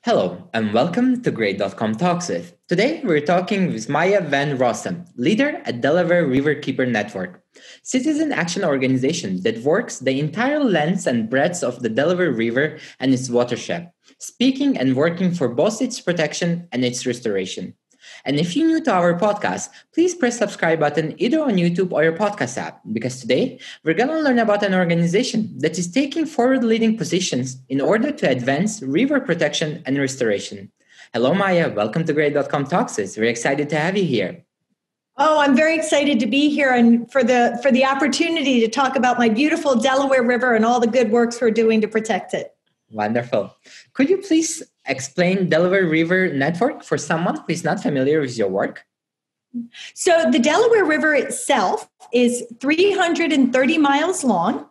Hello, and welcome to Grade.com Talks With. Today, we're talking with Maya Van Rossum, leader at Delaware Riverkeeper Network, citizen action organization that works the entire length and breadth of the Delaware River and its watershed, speaking and working for both its protection and its restoration. And if you're new to our podcast, please press subscribe button either on YouTube or your podcast app, because today we're going to learn about an organization that is taking forward-leading positions in order to advance river protection and restoration. Hello, Maya. Welcome to Grade.com Talks. We're excited to have you here. Oh, I'm very excited to be here and for the opportunity to talk about my beautiful Delaware River and all the good works we're doing to protect it. Wonderful. Could you please explain Delaware River Network for someone who is not familiar with your work? So the Delaware River itself is 330 miles long,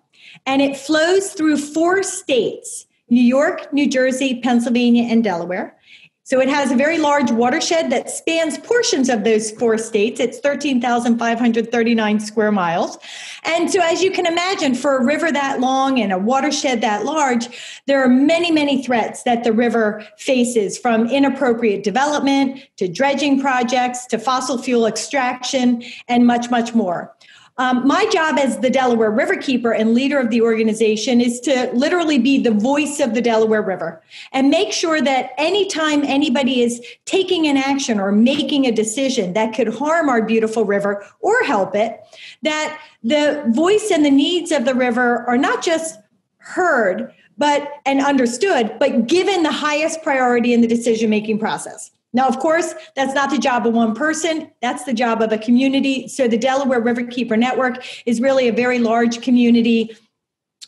and it flows through 4 states: New York, New Jersey, Pennsylvania, and Delaware. So it has a very large watershed that spans portions of those 4 states. It's 13,539 square miles. And so as you can imagine, for a river that long and a watershed that large, there are many, many threats that the river faces, from inappropriate development to dredging projects to fossil fuel extraction and much, much more. My job as the Delaware Riverkeeper and leader of the organization is to literally be the voice of the Delaware River and make sure that anytime anybody is taking an action or making a decision that could harm our beautiful river or help it, that the voice and the needs of the river are not just heard and understood, but given the highest priority in the decision-making process. Now, of course, that's not the job of one person. That's the job of a community. So the Delaware Riverkeeper Network is really a very large community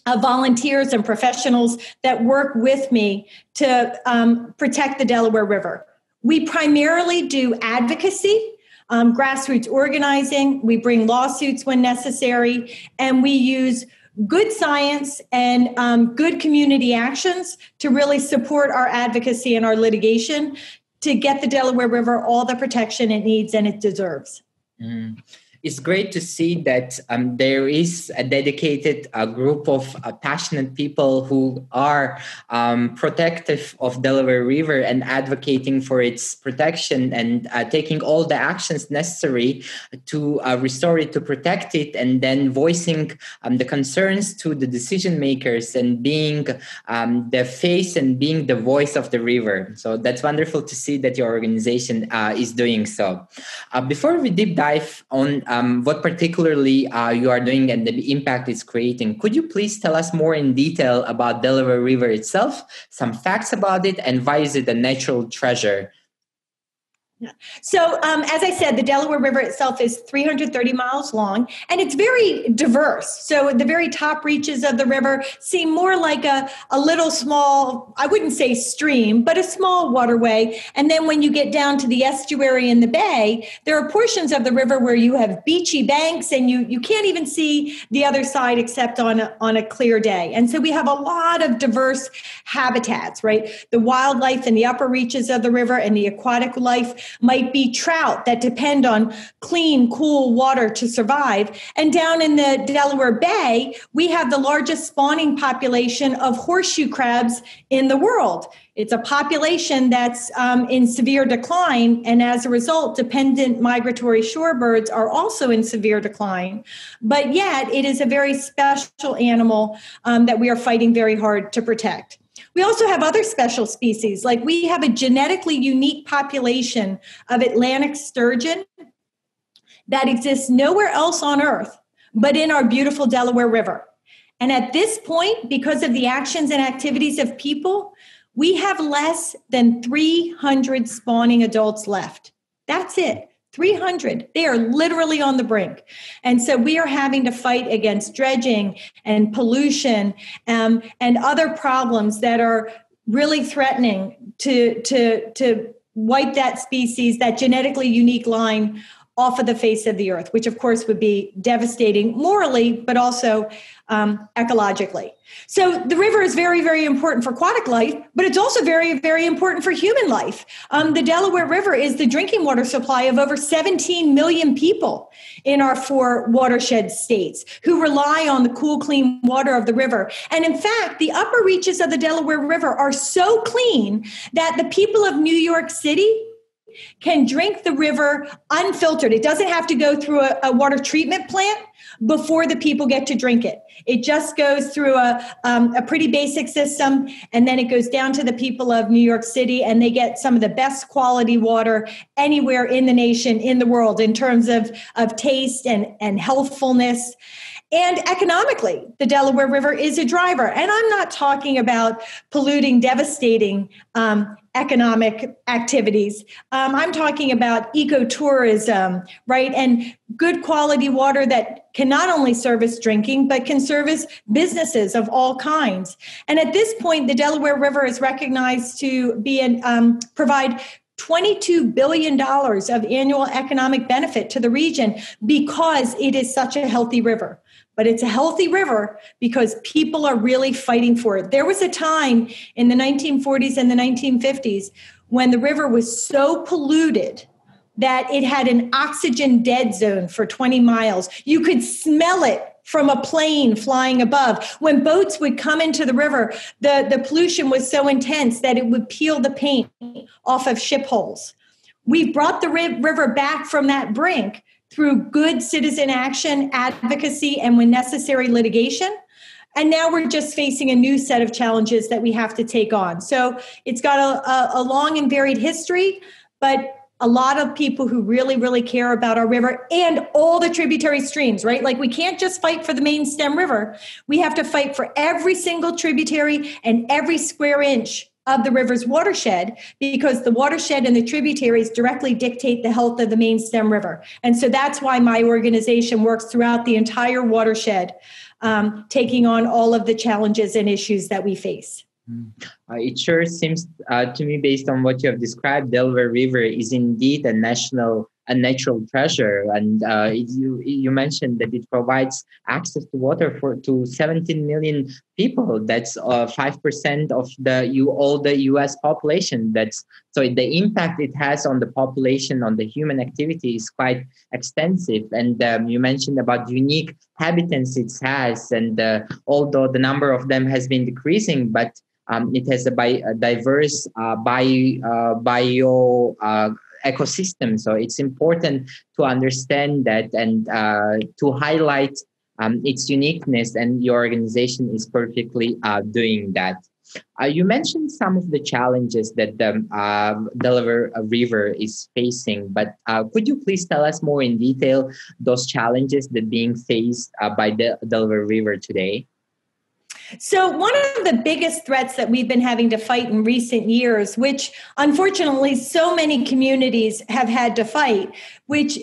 of volunteers and professionals that work with me to protect the Delaware River. We primarily do advocacy, grassroots organizing. We bring lawsuits when necessary, and we use good science and good community actions to really support our advocacy and our litigation to get the Delaware River all the protection it needs and it deserves. It's great to see that there is a dedicated group of passionate people who are protective of Delaware River and advocating for its protection and taking all the actions necessary to restore it, to protect it, and then voicing the concerns to the decision makers and being the face and being the voice of the river. So that's wonderful to see that your organization is doing so. Before we deep dive on what particularly you are doing and the impact it's creating, could you please tell us more in detail about Delaware River itself, some facts about it, and why is it a natural treasure? So, as I said, the Delaware River itself is 330 miles long, and it's very diverse. So the very top reaches of the river seem more like a little small, I wouldn't say stream, but a small waterway. And then when you get down to the estuary and the bay, there are portions of the river where you have beachy banks, and you can't even see the other side except on a clear day. And so we have a lot of diverse habitats, right? The wildlife in the upper reaches of the river and the aquatic life might be trout that depend on clean, cool water to survive. And down in the Delaware Bay, we have the largest spawning population of horseshoe crabs in the world. It's a population that's in severe decline, and as a result, dependent migratory shorebirds are also in severe decline. But yet, it is a very special animal that we are fighting very hard to protect. We also have other special species, like we have a genetically unique population of Atlantic sturgeon that exists nowhere else on Earth but in our beautiful Delaware River. And at this point, because of the actions and activities of people, we have less than 300 spawning adults left. That's it. 300. They are literally on the brink. And so we are having to fight against dredging and pollution and other problems that are really threatening to wipe that species, that genetically unique line, off of the face of the earth, which of course would be devastating morally, but also ecologically. So the river is very, very important for aquatic life, but it's also very, very important for human life. The Delaware River is the drinking water supply of over 17 million people in our 4 watershed states who rely on the cool, clean water of the river. And in fact, the upper reaches of the Delaware River are so clean that the people of New York City can drink the river unfiltered. It doesn't have to go through a water treatment plant before the people get to drink it. It just goes through a pretty basic system, and then it goes down to the people of New York City, and they get some of the best quality water anywhere in the nation, in the world, in terms of taste and healthfulness. And economically, the Delaware River is a driver. And I'm not talking about polluting, devastating economic activities. I'm talking about ecotourism, right? And good quality water that can not only service drinking, but can service businesses of all kinds. And at this point, the Delaware River is recognized to be provide $22 billion of annual economic benefit to the region because it is such a healthy river. But it's a healthy river because people are really fighting for it. There was a time in the 1940s and the 1950s when the river was so polluted that it had an oxygen dead zone for 20 miles. You could smell it from a plane flying above. When boats would come into the river, the pollution was so intense that it would peel the paint off of ship hulls. We've brought the river back from that brink through good citizen action, advocacy, and when necessary, litigation. And now we're just facing a new set of challenges that we have to take on. So it's got a long and varied history, but a lot of people who really, really care about our river and all the tributary streams, right? Like we can't just fight for the main stem river. We have to fight for every single tributary and every square inch of the river's watershed, because the watershed and the tributaries directly dictate the health of the main stem river. And so that's why my organization works throughout the entire watershed, taking on all of the challenges and issues that we face. It sure seems to me, based on what you have described, Delaware River is indeed a natural treasure. And you mentioned that it provides access to water to 17 million people. That's 5% of all the U.S. population. So the impact it has on the population, on the human activity, is quite extensive. And you mentioned about unique habitats it has, and although the number of them has been decreasing, but it has a diverse bio ecosystem. So it's important to understand that and to highlight its uniqueness, and your organization is perfectly doing that. You mentioned some of the challenges that the Delaware River is facing, but could you please tell us more in detail those challenges that are being faced by the Delaware River today? So one of the biggest threats that we've been having to fight in recent years, which unfortunately so many communities have had to fight, which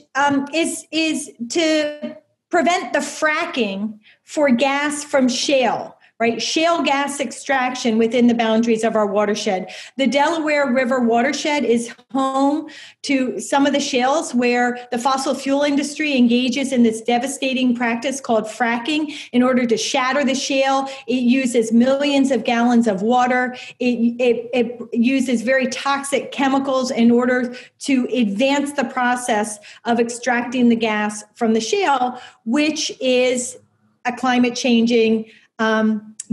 is to prevent the fracking for gas from shale. Right? Shale gas extraction within the boundaries of our watershed. The Delaware River watershed is home to some of the shales where the fossil fuel industry engages in this devastating practice called fracking. In order to shatter the shale, it uses millions of gallons of water. It uses very toxic chemicals in order to advance the process of extracting the gas from the shale, which is a climate changing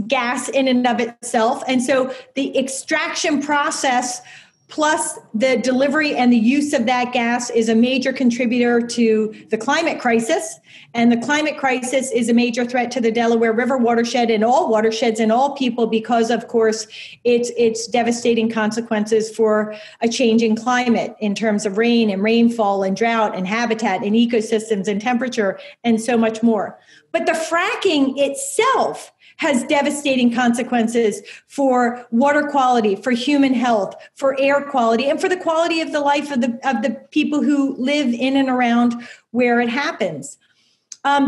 gas in and of itself. And so the extraction process plus the delivery and the use of that gas is a major contributor to the climate crisis. And the climate crisis is a major threat to the Delaware River watershed and all watersheds and all people because, of course, it's devastating consequences for a changing climate in terms of rain and rainfall and drought and habitat and ecosystems and temperature and so much more. But the fracking itself has devastating consequences for water quality, for human health, for air quality, and for the quality of the life of the people who live in and around where it happens.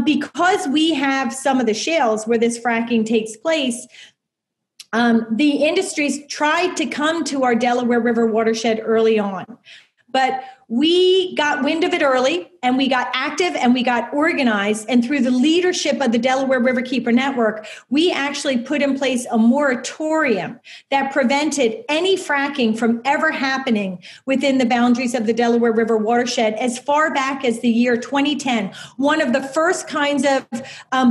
Because we have some of the shales where this fracking takes place, the industries tried to come to our Delaware River watershed early on. But we got wind of it early, and we got active, and we got organized. And through the leadership of the Delaware Riverkeeper Network, we actually put in place a moratorium that prevented any fracking from ever happening within the boundaries of the Delaware River watershed as far back as the year 2010. One of the first kinds of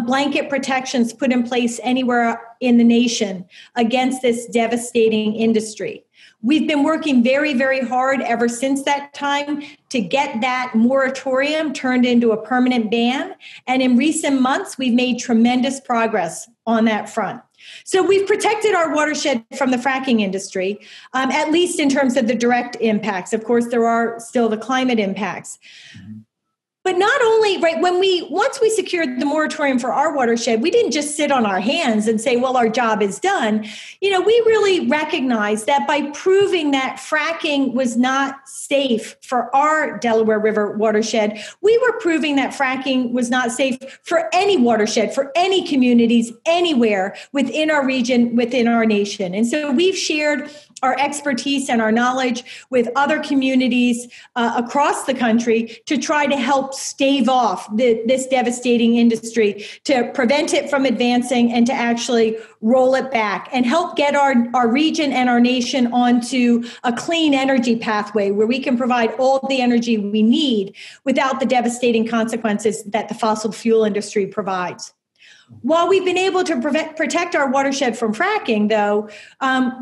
blanket protections put in place anywhere in the nation against this devastating industry. We've been working very, very hard ever since that time to get that moratorium turned into a permanent ban. And in recent months, we've made tremendous progress on that front. So we've protected our watershed from the fracking industry, at least in terms of the direct impacts. Of course, there are still the climate impacts. But not only, right, once we secured the moratorium for our watershed, we didn't just sit on our hands and say, well, our job is done. We really recognized that by proving that fracking was not safe for our Delaware River watershed, we were proving that fracking was not safe for any watershed, for any communities, anywhere within our region, within our nation. And so we've shared our expertise and our knowledge with other communities across the country to try to help stave off this devastating industry, to prevent it from advancing and to actually roll it back and help get our region and our nation onto a clean energy pathway where we can provide all the energy we need without the devastating consequences that the fossil fuel industry provides. While we've been able to protect our watershed from fracking, though,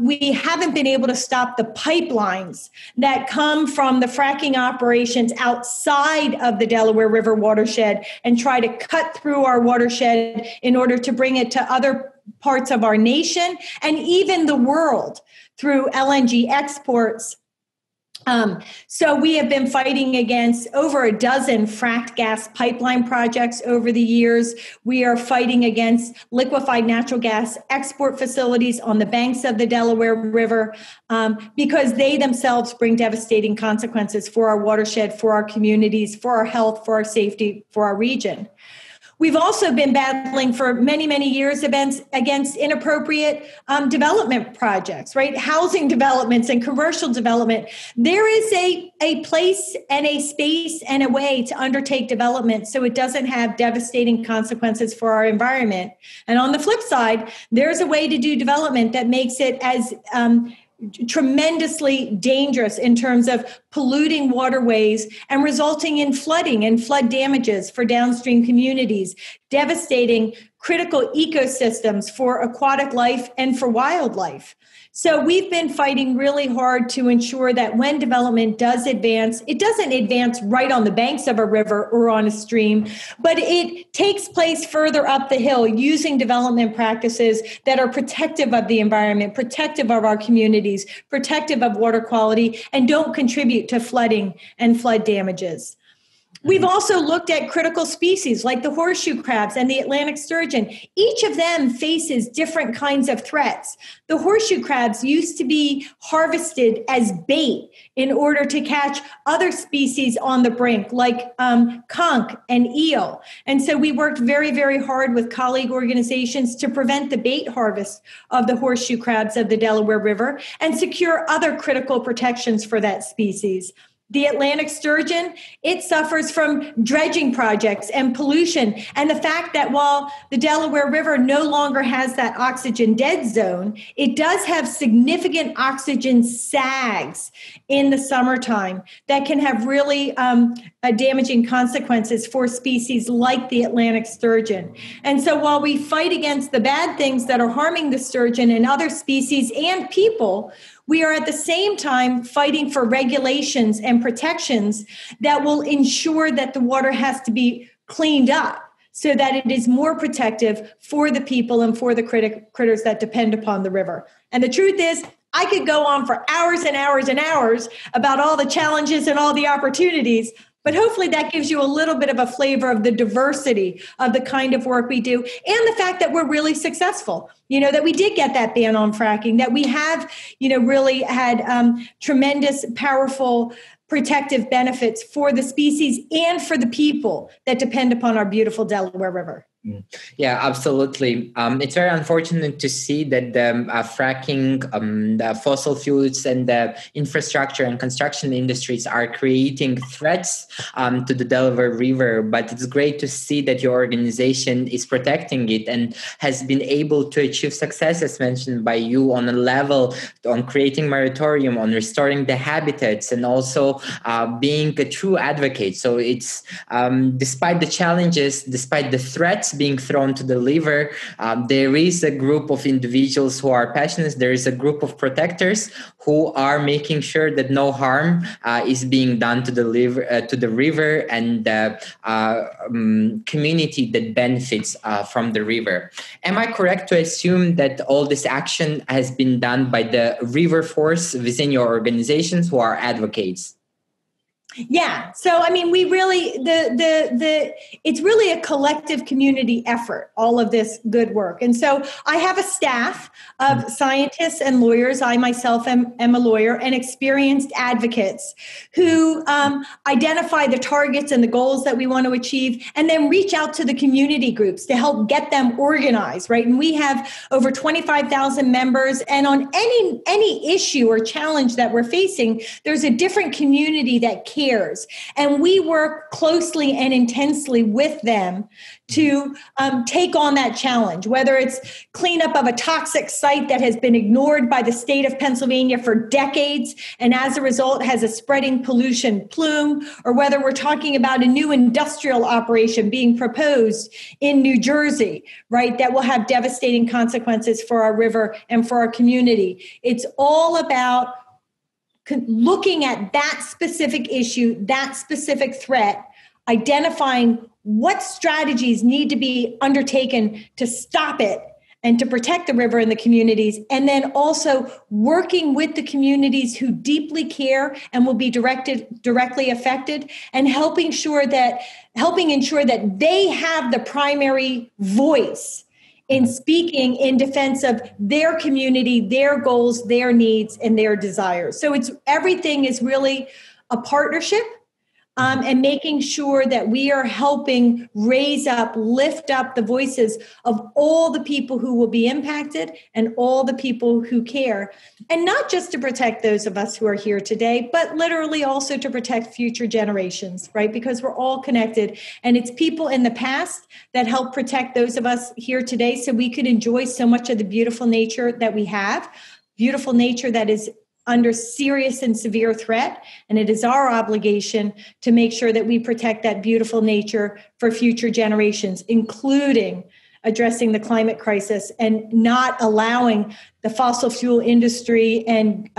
we haven't been able to stop the pipelines that come from the fracking operations outside of the Delaware River watershed and try to cut through our watershed in order to bring it to other parts of our nation and even the world through LNG exports. So we have been fighting against over a dozen fracked gas pipeline projects over the years. We are fighting against liquefied natural gas export facilities on the banks of the Delaware River because they themselves bring devastating consequences for our watershed, for our communities, for our health, for our safety, for our region. We've also been battling for many, many years against inappropriate development projects, right? Housing developments and commercial development. There is a place and a space and a way to undertake development so it doesn't have devastating consequences for our environment. And on the flip side, there's a way to do development that makes it as tremendously dangerous in terms of polluting waterways and resulting in flooding and flood damages for downstream communities, devastating critical ecosystems for aquatic life and for wildlife. So we've been fighting really hard to ensure that when development does advance, it doesn't advance right on the banks of a river or on a stream, but it takes place further up the hill using development practices that are protective of the environment, protective of our communities, protective of water quality, and don't contribute to flooding and flood damages. We've also looked at critical species like the horseshoe crabs and the Atlantic sturgeon. Each of them faces different kinds of threats. The horseshoe crabs used to be harvested as bait in order to catch other species on the brink, like conch and eel. And so we worked very, very hard with colleague organizations to prevent the bait harvest of the horseshoe crabs of the Delaware River and secure other critical protections for that species. The Atlantic sturgeon, it suffers from dredging projects and pollution. And the fact that while the Delaware River no longer has that oxygen dead zone, it does have significant oxygen sags in the summertime that can have really damaging consequences for species like the Atlantic sturgeon. And so while we fight against the bad things that are harming the sturgeon and other species and people, we are at the same time fighting for regulations and protections that will ensure that the water has to be cleaned up so that it is more protective for the people and for the critters that depend upon the river. And the truth is, I could go on for hours and hours and hours about all the challenges and all the opportunities, but hopefully that gives you a little bit of a flavor of the diversity of the kind of work we do and the fact that we're really successful, that we did get that ban on fracking, that we have, really had tremendous, powerful protective benefits for the species and for the people that depend upon our beautiful Delaware River. Yeah, absolutely. It's very unfortunate to see that the fracking, the fossil fuels, and the infrastructure and construction industries are creating threats to the Delaware River. But it's great to see that your organization is protecting it and has been able to achieve success, as mentioned by you, on a level on creating moratorium, on restoring the habitats, and also being a true advocate. So it's despite the challenges, despite the threats being thrown to the river, there is a group of individuals who are passionate. There is a group of protectors who are making sure that no harm is being done to the river and the community that benefits from the river. Am I correct to assume that all this action has been done by the river force within your organizations who are advocates? Yeah. So, I mean, we really, it's really a collective community effort, all of this good work. And so I have a staff of scientists and lawyers. I myself am a lawyer, and experienced advocates who identify the targets and the goals that we want to achieve, and then reach out to the community groups to help get them organized, right? And we have over 25,000 members, and on any issue or challenge that we're facing, there's a different community that cares. And we work closely and intensely with them to take on that challenge, whether it's cleanup of a toxic site that has been ignored by the state of Pennsylvania for decades, and as a result has a spreading pollution plume, or whether we're talking about a new industrial operation being proposed in New Jersey, right, that will have devastating consequences for our river and for our community. It's all about looking at that specific issue, that specific threat, identifying what strategies need to be undertaken to stop it and to protect the river and the communities, and then also working with the communities who deeply care and will be directly affected, and helping ensure that they have the primary voice in speaking in defense of their community, their goals, their needs, and their desires. So everything is really a partnership, and making sure that we are helping lift up the voices of all the people who will be impacted and all the people who care. And not just to protect those of us who are here today, but literally also to protect future generations, right? Because we're all connected. And it's people in the past that help protect those of us here today, so we could enjoy so much of the beautiful nature that we have, beautiful nature that is under serious and severe threat. And it is our obligation to make sure that we protect that beautiful nature for future generations, including addressing the climate crisis and not allowing the fossil fuel industry and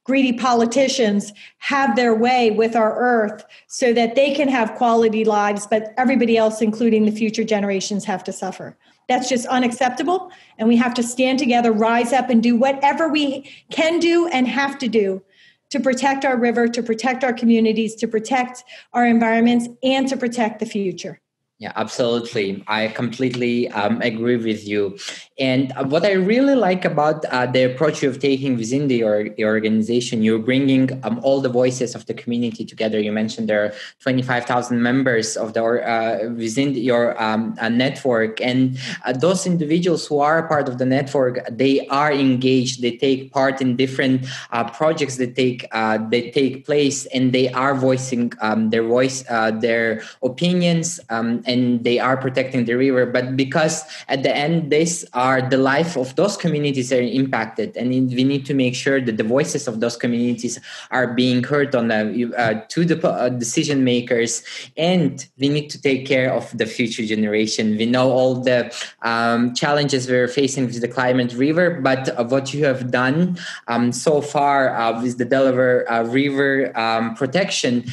greedy politicians have their way with our earth, so that they can have quality lives, but everybody else, including the future generations, have to suffer. That's just unacceptable. And we have to stand together, rise up, and do whatever we can do and have to do to protect our river, to protect our communities, to protect our environments, and to protect the future. Yeah, absolutely. I completely agree with you. And what I really like about the approach you're taking within your organization, you're bringing all the voices of the community together. You mentioned there are 25,000 members of within your network. And those individuals who are a part of the network, they are engaged. They take part in different projects that take place, and they are voicing their opinions, and they are protecting the river. But because at the end, these are the life of those communities are impacted, and we need to make sure that the voices of those communities are being heard to the decision makers, and we need to take care of the future generation. We know all the challenges we're facing with the climate river, but what you have done so far with the Delaware River protection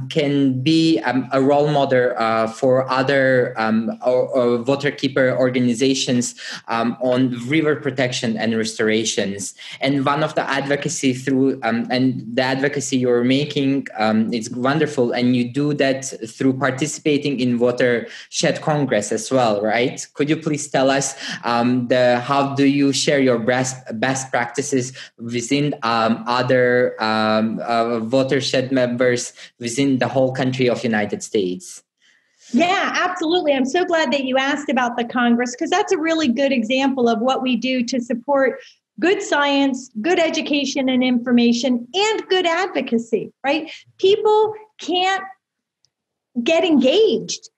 can be a role model for other waterkeeper organizations on river protection and restorations. And one of the advocacy you're making, it's wonderful, and you do that through participating in Watershed Congress as well, right? Could you please tell us how do you share your best practices within other watershed members within the whole country of United States? Yeah, absolutely. I'm so glad that you asked about the Congress, because that's a really good example of what we do to support good science, good education and information, and good advocacy, right? People can't get engaged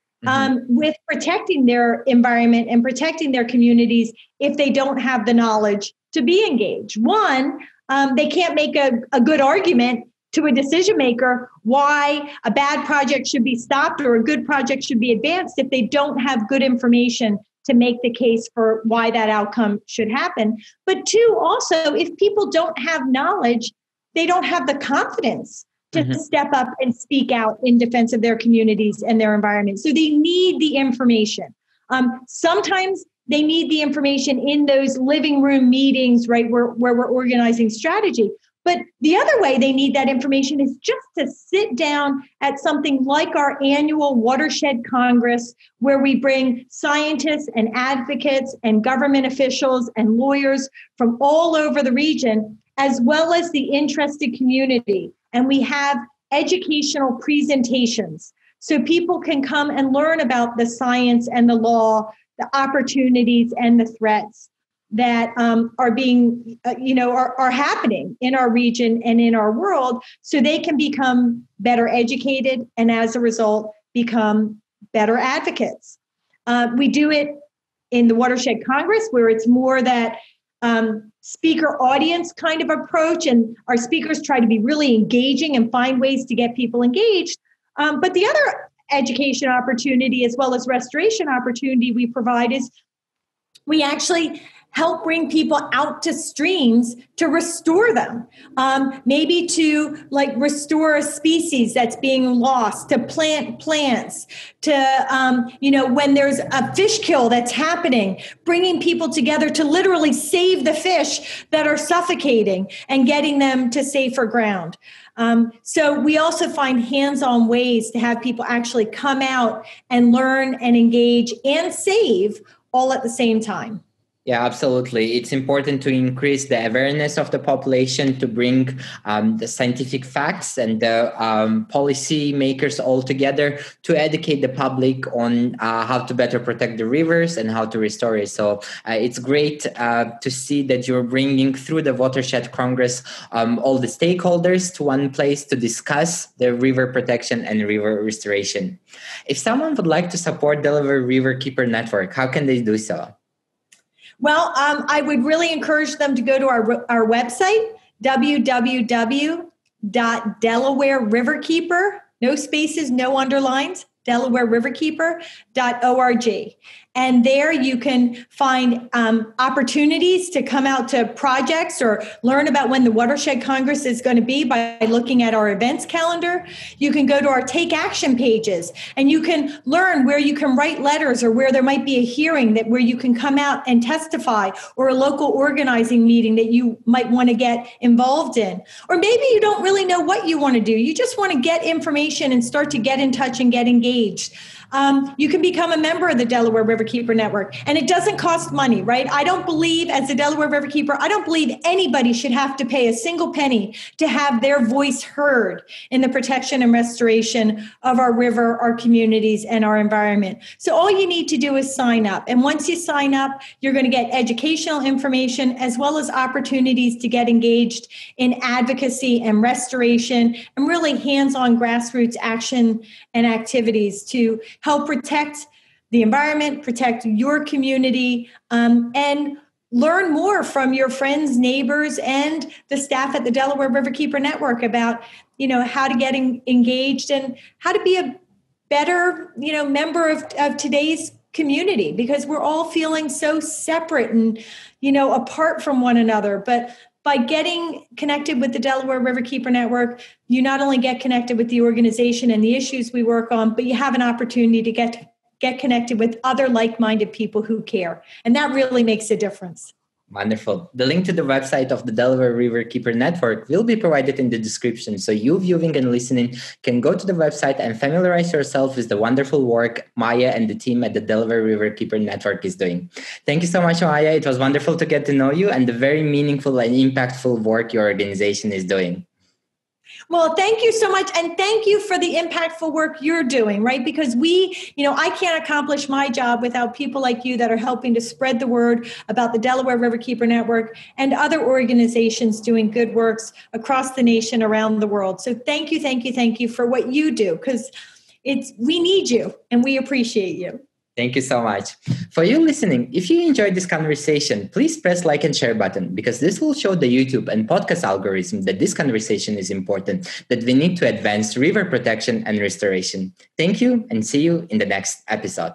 with protecting their environment and protecting their communities if they don't have the knowledge to be engaged. One, they can't make a good argument to a decision maker why a bad project should be stopped or a good project should be advanced if they don't have good information to make the case for why that outcome should happen. But two, also, if people don't have knowledge, they don't have the confidence to step up and speak out in defense of their communities and their environment. So they need the information. Sometimes they need the information in those living room meetings, right, where we're organizing strategy. But the other way they need that information is just to sit down at something like our annual Watershed Congress, where we bring scientists and advocates and government officials and lawyers from all over the region, as well as the interested community. And we have educational presentations so people can come and learn about the science and the law, the opportunities and the threats that are being, are happening in our region and in our world, so they can become better educated and as a result become better advocates. We do it in the Watershed Congress, where it's more that speaker audience kind of approach, and our speakers try to be really engaging and find ways to get people engaged. But the other education opportunity, as well as restoration opportunity we provide, is we actually help bring people out to streams to restore them, maybe to restore a species that's being lost, to plant plants, to, when there's a fish kill that's happening, bringing people together to literally save the fish that are suffocating and getting them to safer ground. So we also find hands-on ways to have people actually come out and learn and engage and save all at the same time. Yeah, absolutely. It's important to increase the awareness of the population, to bring the scientific facts and the policy makers all together to educate the public on how to better protect the rivers and how to restore it. So it's great to see that you're bringing through the Watershed Congress all the stakeholders to one place to discuss the river protection and river restoration. If someone would like to support Delaware Riverkeeper Network, how can they do so? Well, I would really encourage them to go to our website, www.DelawareRiverkeeper, no spaces, no underlines, DelawareRiverkeeper.org. And there you can find opportunities to come out to projects or learn about when the Watershed Congress is going to be by looking at our events calendar. You can go to our Take Action pages, and you can learn where you can write letters or where there might be a hearing where you can come out and testify, or a local organizing meeting that you might want to get involved in. Or maybe you don't really know what you want to do. You just want to get information and start to get in touch and get engaged. You can become a member of the Delaware Riverkeeper Network, and it doesn't cost money, right? I don't believe, as the Delaware Riverkeeper, I don't believe anybody should have to pay a single penny to have their voice heard in the protection and restoration of our river, our communities, and our environment. So all you need to do is sign up. And once you sign up, you're going to get educational information as well as opportunities to get engaged in advocacy and restoration and really hands-on grassroots action and activities to help protect the environment, protect your community, and learn more from your friends, neighbors, and the staff at the Delaware Riverkeeper Network about, how to get engaged and how to be a better, member of today's community, because we're all feeling so separate and, apart from one another. But by getting connected with the Delaware Riverkeeper Network, you not only get connected with the organization and the issues we work on, but you have an opportunity to get connected with other like-minded people who care. And that really makes a difference. Wonderful. The link to the website of the Delaware Riverkeeper Network will be provided in the description, so you viewing and listening can go to the website and familiarize yourself with the wonderful work Maya and the team at the Delaware Riverkeeper Network is doing. Thank you so much, Maya. It was wonderful to get to know you and the very meaningful and impactful work your organization is doing. Well, thank you so much. And thank you for the impactful work you're doing, right? Because I can't accomplish my job without people like you that are helping to spread the word about the Delaware Riverkeeper Network and other organizations doing good works across the nation, around the world. So thank you for what you do, because we need you and we appreciate you. Thank you so much. For you listening, if you enjoyed this conversation, please press like and share button, because this will show the YouTube and podcast algorithm that this conversation is important, that we need to advance river protection and restoration. Thank you, and see you in the next episode.